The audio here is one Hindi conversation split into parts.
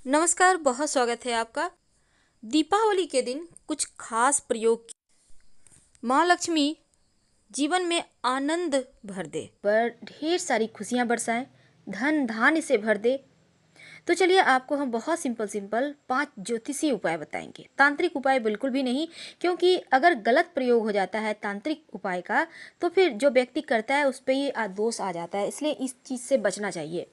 नमस्कार, बहुत स्वागत है आपका। दीपावली के दिन कुछ खास प्रयोग माँ लक्ष्मी जीवन में आनंद भर दे, पर ढेर सारी खुशियाँ बरसाए, धन धान्य से भर दे। तो चलिए आपको हम बहुत सिंपल 5 ज्योतिषीय उपाय बताएंगे। तांत्रिक उपाय बिल्कुल भी नहीं, क्योंकि अगर गलत प्रयोग हो जाता है तांत्रिक उपाय का तो फिर जो व्यक्ति करता है उस पर ही दोष आ जाता है, इसलिए इस चीज़ से बचना चाहिए।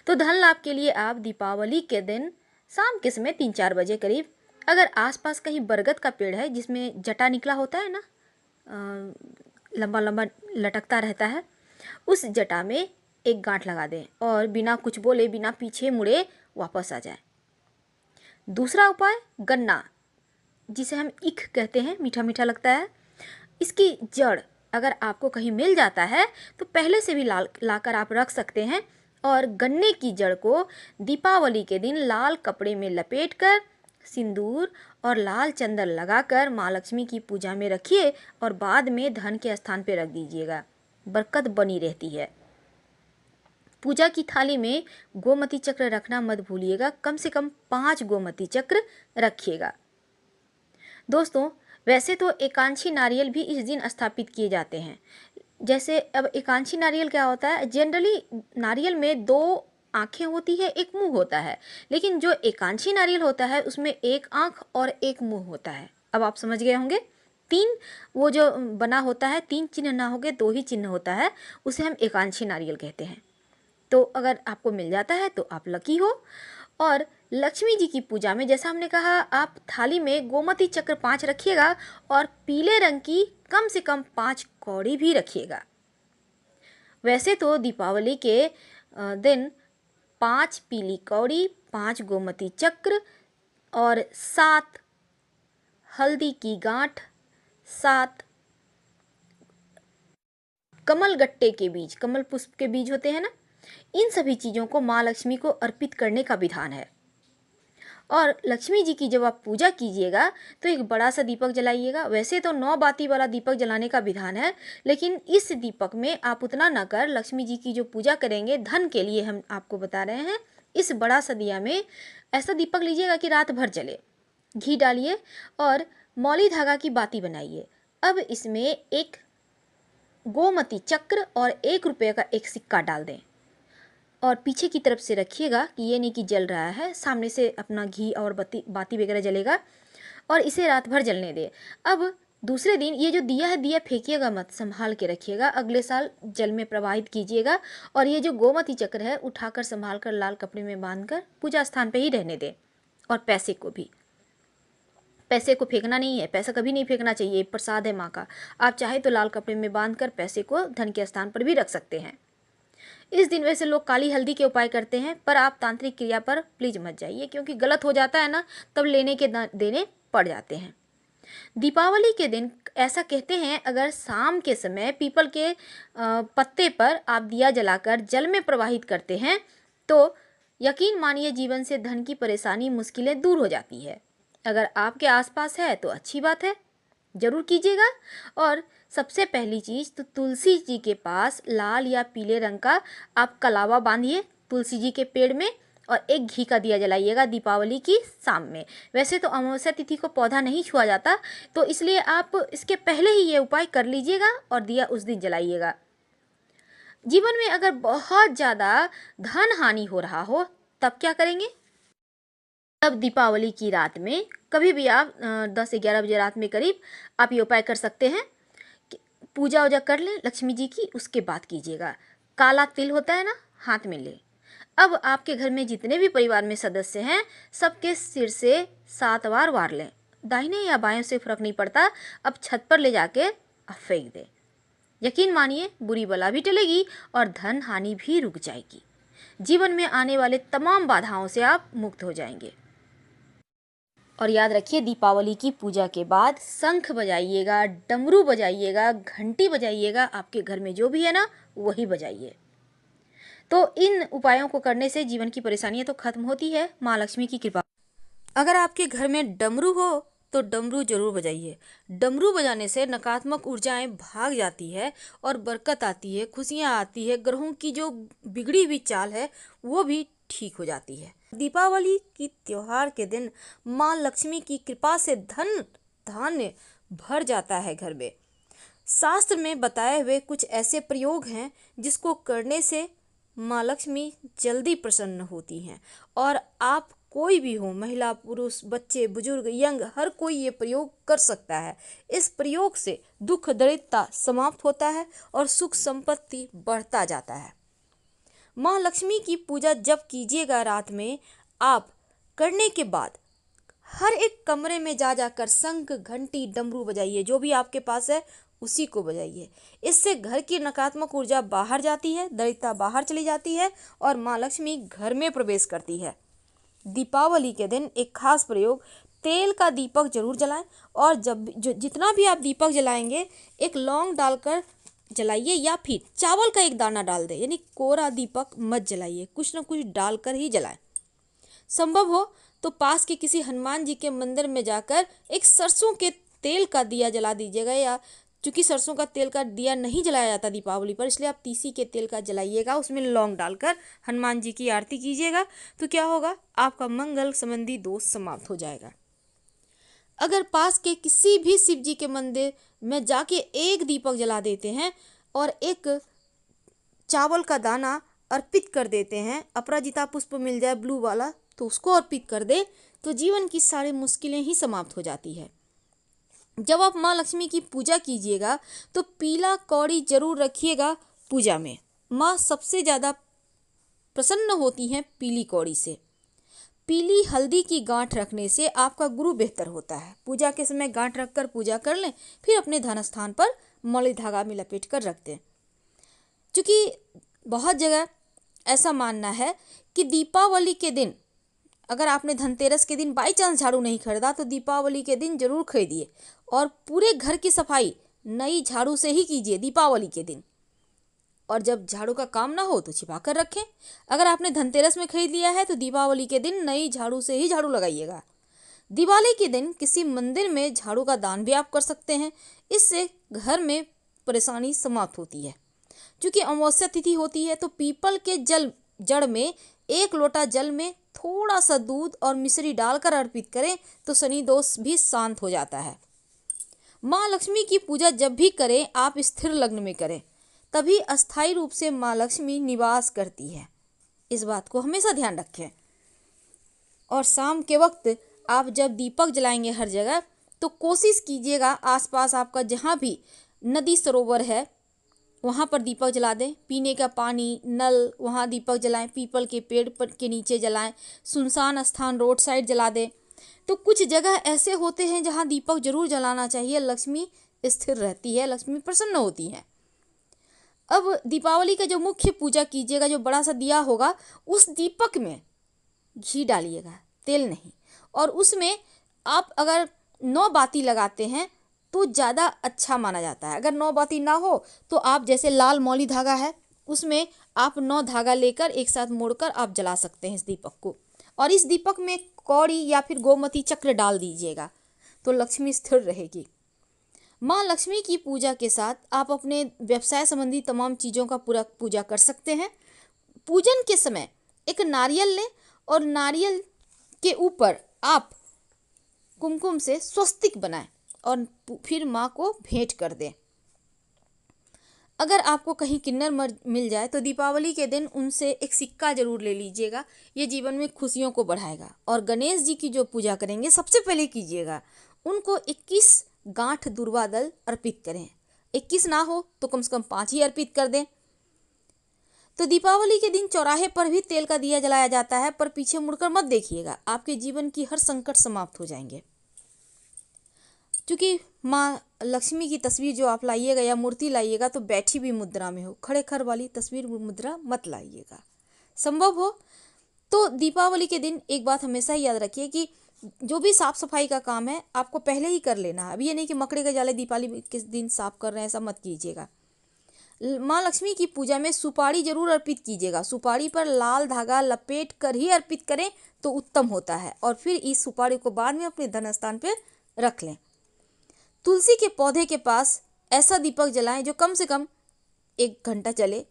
तो धन लाभ के लिए आप दीपावली के दिन शाम के समय 3-4 बजे करीब, अगर आसपास कहीं बरगद का पेड़ है जिसमें जटा निकला होता है ना, लंबा लंबा लटकता रहता है, उस जटा में एक गांठ लगा दें और बिना कुछ बोले, बिना पीछे मुड़े वापस आ जाए। दूसरा उपाय, गन्ना जिसे हम ईख कहते हैं, मीठा मीठा लगता है, इसकी जड़ अगर आपको कहीं मिल जाता है तो पहले से भी लाकर आप रख सकते हैं। और गन्ने की जड़ को दीपावली के दिन लाल कपड़े में लपेटकर सिंदूर और लाल चंदन लगाकर माँ लक्ष्मी की पूजा में रखिए और बाद में धन के स्थान पर रख दीजिएगा, बरकत बनी रहती है। पूजा की थाली में गोमती चक्र रखना मत भूलिएगा, कम से कम 5 गोमती चक्र रखिएगा। दोस्तों, वैसे तो एकांशी नारियल भी इस दिन स्थापित किए जाते हैं। जैसे अब एकांशी नारियल क्या होता है, जनरली नारियल में 2 आँखें होती है, एक मुंह होता है, लेकिन जो एकांशी नारियल होता है उसमें 1 आँख और 1 मुंह होता है। अब आप समझ गए होंगे। 3 वो जो बना होता है, 3 चिन्ह ना होके 2 ही चिन्ह होता है, उसे हम एकांशी नारियल कहते हैं। तो अगर आपको मिल जाता है तो आप लकी हो। और लक्ष्मी जी की पूजा में जैसा हमने कहा, आप थाली में गोमती चक्र 5 रखिएगा और पीले रंग की कम से कम 5 कौड़ी भी रखिएगा। वैसे तो दीपावली के दिन 5 पीली कौड़ी, 5 गोमती चक्र और 7 हल्दी की गांठ, 7 कमल गट्टे के बीज, कमल पुष्प के बीज होते हैं ना, इन सभी चीज़ों को माँ लक्ष्मी को अर्पित करने का विधान है। और लक्ष्मी जी की जब आप पूजा कीजिएगा तो एक बड़ा सा दीपक जलाइएगा। वैसे तो 9 बाती वाला दीपक जलाने का विधान है, लेकिन इस दीपक में आप उतना न कर, लक्ष्मी जी की जो पूजा करेंगे धन के लिए हम आपको बता रहे हैं, इस बड़ा सा दिया में ऐसा दीपक लीजिएगा कि रात भर जले। घी डालिए और मौली धागा की बाती बनाइए। अब इसमें एक गोमती चक्र और 1 रुपये का एक सिक्का डाल दें और पीछे की तरफ से रखिएगा कि ये नहीं कि जल रहा है, सामने से अपना घी और बाती वगैरह जलेगा और इसे रात भर जलने दें। अब दूसरे दिन ये जो दिया है, दिया फेंकिएगा मत, संभाल के रखिएगा, अगले साल जल में प्रवाहित कीजिएगा। और ये जो गोमती चक्र है उठाकर संभाल कर लाल कपड़े में बांधकर पूजा स्थान पर ही रहने दें। और पैसे को भी, पैसे को फेंकना नहीं है, पैसा कभी नहीं फेंकना चाहिए, प्रसाद है माँ का। आप चाहे तो लाल कपड़े में बांधकर पैसे को धन के स्थान पर भी रख सकते हैं। इस दिन वैसे लोग काली हल्दी के उपाय करते हैं, पर आप तांत्रिक क्रिया पर प्लीज मत जाइए, क्योंकि गलत हो जाता है ना, तब लेने के देने पड़ जाते हैं। दीपावली के दिन ऐसा कहते हैं, अगर शाम के समय पीपल के पत्ते पर आप दिया जलाकर जल में प्रवाहित करते हैं तो यकीन मानिए जीवन से धन की परेशानी, मुश्किलें दूर हो जाती है। अगर आपके आसपास है तो अच्छी बात है, जरूर कीजिएगा। और सबसे पहली चीज़ तो तुलसी जी के पास लाल या पीले रंग का आप कलावा बांधिए तुलसी जी के पेड़ में और एक घी का दिया जलाइएगा दीपावली की शाम में। वैसे तो अमावस्या तिथि को पौधा नहीं छुआ जाता, तो इसलिए आप इसके पहले ही ये उपाय कर लीजिएगा और दिया उस दिन जलाइएगा। जीवन में अगर बहुत ज़्यादा धन हानि हो रहा हो तब क्या करेंगे? तब दीपावली की रात में कभी भी आप 10-11 बजे रात में करीब आप ये उपाय कर सकते हैं। पूजा वूजा कर लें लक्ष्मी जी की, उसके बाद कीजिएगा। काला तिल होता है ना, हाथ में ले। अब आपके घर में जितने भी परिवार में सदस्य हैं, सबके सिर से 7 बार वार लें, दाहिने या बाएं से फर्क नहीं पड़ता। अब छत पर ले जाके आप फेंक दें। यकीन मानिए बुरी बला भी टलेगी और धन हानि भी रुक जाएगी। जीवन में आने वाले तमाम बाधाओं से आप मुक्त हो जाएंगे। और याद रखिए, दीपावली की पूजा के बाद शंख बजाइएगा, डमरू बजाइएगा, घंटी बजाइएगा, आपके घर में जो भी है ना वही बजाइए। तो इन उपायों को करने से जीवन की परेशानियां तो खत्म होती है, माँ लक्ष्मी की कृपा। अगर आपके घर में डमरू हो तो डमरू जरूर बजाइए। डमरू बजाने से नकारात्मक ऊर्जाएं भाग जाती है और बरकत आती है, खुशियाँ आती है, ग्रहों की जो बिगड़ी हुई चाल है वो भी ठीक हो जाती है। दीपावली की त्योहार के दिन माँ लक्ष्मी की कृपा से धन धान्य भर जाता है घर में। शास्त्र में बताए हुए कुछ ऐसे प्रयोग हैं जिसको करने से माँ लक्ष्मी जल्दी प्रसन्न होती हैं। और आप कोई भी हो, महिला पुरुष बच्चे बुजुर्ग यंग, हर कोई ये प्रयोग कर सकता है। इस प्रयोग से दुख दरिद्रता समाप्त होता है और सुख संपत्ति बढ़ता जाता है। माँ लक्ष्मी की पूजा जब कीजिएगा रात में, आप करने के बाद हर एक कमरे में जा जाकर शंख घंटी डमरू बजाइए, जो भी आपके पास है उसी को बजाइए। इससे घर की नकारात्मक ऊर्जा बाहर जाती है, दरिद्रता बाहर चली जाती है और माँ लक्ष्मी घर में प्रवेश करती है। दीपावली के दिन एक खास प्रयोग, तेल का दीपक जरूर जलाएं और जितना भी आप दीपक जलाएंगे एक लौंग डालकर जलाइए या फिर चावल का एक दाना डाल दें, यानी कोरा दीपक मत जलाइए, कुछ ना कुछ डालकर ही जलाएं। संभव हो तो पास के किसी हनुमान जी के मंदिर में जाकर एक सरसों के तेल का दिया जला दीजिएगा, या चूंकि सरसों का तेल का दिया नहीं जलाया जाता दीपावली पर, इसलिए आप तीसी के तेल का जलाइएगा, उसमें लौंग डालकर हनुमान जी की आरती कीजिएगा। तो क्या होगा, आपका मंगल संबंधी दोष समाप्त हो जाएगा। अगर पास के किसी भी शिव जी के मंदिर में जाके एक दीपक जला देते हैं और एक चावल का दाना अर्पित कर देते हैं, अपराजिता पुष्प मिल जाए ब्लू वाला तो उसको अर्पित कर दे, तो जीवन की सारी मुश्किलें ही समाप्त हो जाती है। जब आप माँ लक्ष्मी की पूजा कीजिएगा तो पीला कौड़ी जरूर रखिएगा पूजा में। माँ सबसे ज़्यादा प्रसन्न होती हैं पीली कौड़ी से। पीली हल्दी की गांठ रखने से आपका गुरु बेहतर होता है। पूजा के समय गांठ रखकर पूजा कर लें, फिर अपने धन स्थान पर मौली धागा में लपेट कर रख दें। क्योंकि बहुत जगह ऐसा मानना है कि दीपावली के दिन अगर आपने धनतेरस के दिन बाई चांस झाड़ू नहीं खरीदा तो दीपावली के दिन जरूर खरीदिए और पूरे घर की सफाई नई झाड़ू से ही कीजिए दीपावली के दिन। और जब झाड़ू का काम ना हो तो छिपा कर रखें। अगर आपने धनतेरस में खरीद लिया है तो दीपावली के दिन नई झाड़ू से ही झाड़ू लगाइएगा। दिवाली के दिन किसी मंदिर में झाड़ू का दान भी आप कर सकते हैं, इससे घर में परेशानी समाप्त होती है। क्योंकि अमावस्या तिथि होती है तो पीपल के जड़ में एक लोटा जल में थोड़ा सा दूध और मिश्री डालकर अर्पित करें तो शनि दोष भी शांत हो जाता है। माँ लक्ष्मी की पूजा जब भी करें आप स्थिर लग्न में करें, तभी अस्थायी रूप से माँ लक्ष्मी निवास करती है। इस बात को हमेशा ध्यान रखें। और शाम के वक्त आप जब दीपक जलाएंगे हर जगह तो कोशिश कीजिएगा आसपास आपका जहाँ भी नदी सरोवर है वहाँ पर दीपक जला दें। पीने का पानी नल वहाँ दीपक जलाएं, पीपल के पेड़ पर के नीचे जलाएं, सुनसान स्थान रोड साइड जला दें। तो कुछ जगह ऐसे होते हैं जहाँ दीपक जरूर जलाना चाहिए, लक्ष्मी स्थिर रहती है, लक्ष्मी प्रसन्न होती है। अब दीपावली का जो मुख्य पूजा कीजिएगा, जो बड़ा सा दिया होगा उस दीपक में घी डालिएगा, तेल नहीं। और उसमें आप अगर 9 बाती लगाते हैं तो ज़्यादा अच्छा माना जाता है। अगर 9 बाती ना हो तो आप जैसे लाल मौली धागा है उसमें आप 9 धागा लेकर एक साथ मोड़कर आप जला सकते हैं इस दीपक को। और इस दीपक में कौड़ी या फिर गोमती चक्र डाल दीजिएगा तो लक्ष्मी स्थिर रहेगी। माँ लक्ष्मी की पूजा के साथ आप अपने व्यवसाय संबंधी तमाम चीज़ों का पूरा पूजा कर सकते हैं। पूजन के समय एक नारियल लें और नारियल के ऊपर आप कुमकुम से स्वस्तिक बनाएं और फिर माँ को भेंट कर दें। अगर आपको कहीं किन्नर मिल जाए तो दीपावली के दिन उनसे एक सिक्का जरूर ले लीजिएगा, ये जीवन में खुशियों को बढ़ाएगा। और गणेश जी की जो पूजा करेंगे सबसे पहले कीजिएगा उनको 21 गांठ दुर्वा दल अर्पित करें। 21 ना हो तो कम से कम 5 ही अर्पित कर दें। तो दीपावली के दिन चौराहे पर भी तेल का दिया जलाया जाता है, पर पीछे मुड़कर मत देखिएगा, आपके जीवन की हर संकट समाप्त हो जाएंगे। क्योंकि माँ लक्ष्मी की तस्वीर जो आप लाइएगा या मूर्ति लाइएगा तो बैठी हुई मुद्रा में हो, खड़े खड़ वाली तस्वीर मुद्रा मत लाइएगा। संभव हो तो दीपावली के दिन एक बात हमेशा ही याद रखिए कि जो भी साफ सफाई का काम है आपको पहले ही कर लेना है। अब ये नहीं कि मकड़े का जाले दीपावली के दिन साफ कर रहे हैं, ऐसा मत कीजिएगा। माँ लक्ष्मी की पूजा में सुपारी जरूर अर्पित कीजिएगा। सुपारी पर लाल धागा लपेट कर ही अर्पित करें तो उत्तम होता है। और फिर इस सुपारी को बाद में अपने धन स्थान पर रख लें। तुलसी के पौधे के पास ऐसा दीपक जलाएं जो कम से कम 1 घंटा चले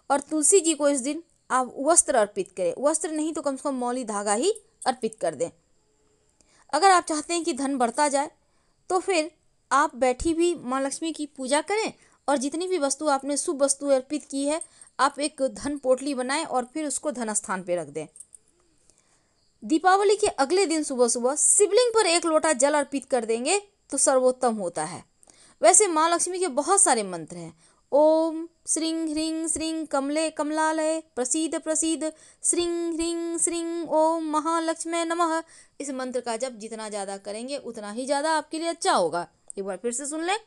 और तुलसी जी को इस दिन आप वस्त्र अर्पित करें। वस्त्र नहीं तो कम से कम मौली धागा ही अर्पित कर दें। अगर आप चाहते हैं कि धन बढ़ता जाए तो फिर आप बैठी भी माँ लक्ष्मी की पूजा करें और जितनी भी वस्तु आपने शुभ वस्तु अर्पित की है आप एक धन पोटली बनाएं और फिर उसको धन स्थान पे रख दें। दीपावली के अगले दिन सुबह सुबह शिवलिंग पर 1 लोटा जल अर्पित कर देंगे तो सर्वोत्तम होता है। वैसे माँ लक्ष्मी के बहुत सारे मंत्र हैं। ओम श्रीं ह्रीं श्रीं कमले कमलालय प्रसीद प्रसीद श्रीं ह्रीं श्रीं ओम महालक्ष्मी नमः। इस मंत्र का जप जितना ज़्यादा करेंगे उतना ही ज़्यादा आपके लिए अच्छा होगा। एक बार फिर से सुन लें।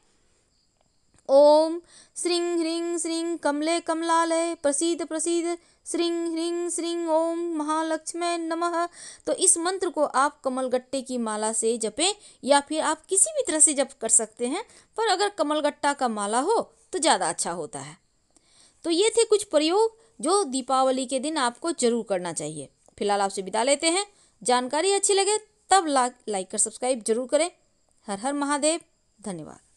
ओम श्रीं ह्रीं श्रीं कमले कमलालय प्रसीद प्रसीद श्रीं ह्रीं श्रीं ओम महालक्ष्मी नमः। तो इस मंत्र को आप कमलगट्टे की माला से जपें या फिर आप किसी भी तरह से जप कर सकते हैं, पर अगर कमलगट्टा का माला हो तो ज़्यादा अच्छा होता है। तो ये थे कुछ प्रयोग जो दीपावली के दिन आपको जरूर करना चाहिए। फिलहाल आपसे विदा लेते हैं। जानकारी अच्छी लगे तब लाइक कर सब्सक्राइब जरूर करें। हर हर महादेव। धन्यवाद।